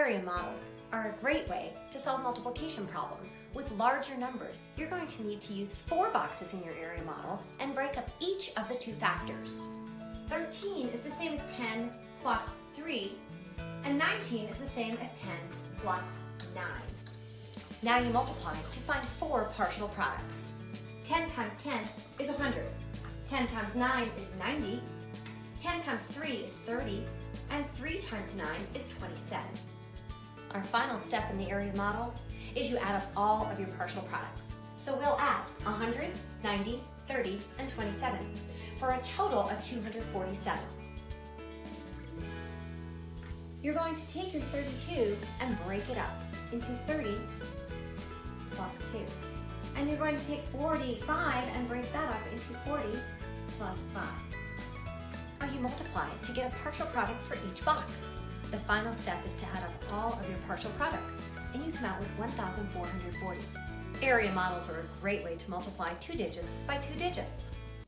Area models are a great way to solve multiplication problems with larger numbers. You're going to need to use 4 boxes in your area model and break up each of the 2 factors. 13 is the same as 10 plus 3, and 19 is the same as 10 plus 9. Now you multiply to find 4 partial products. 10 times 10 is 100. 10 times 9 is 90. 10 times 3 is 30. And 3 times 9 is 27. Our final step in the area model is you add up all of your partial products. So we'll add 100, 90, 30, and 27 for a total of 247. You're going to take your 32 and break it up into 30 plus 2. And you're going to take 45 and break that up into 40 plus 5. Now you multiply to get a partial product for each box. The final step is to add up all of your partial products, and you come out with 1,440. Area models are a great way to multiply 2 digits by 2 digits.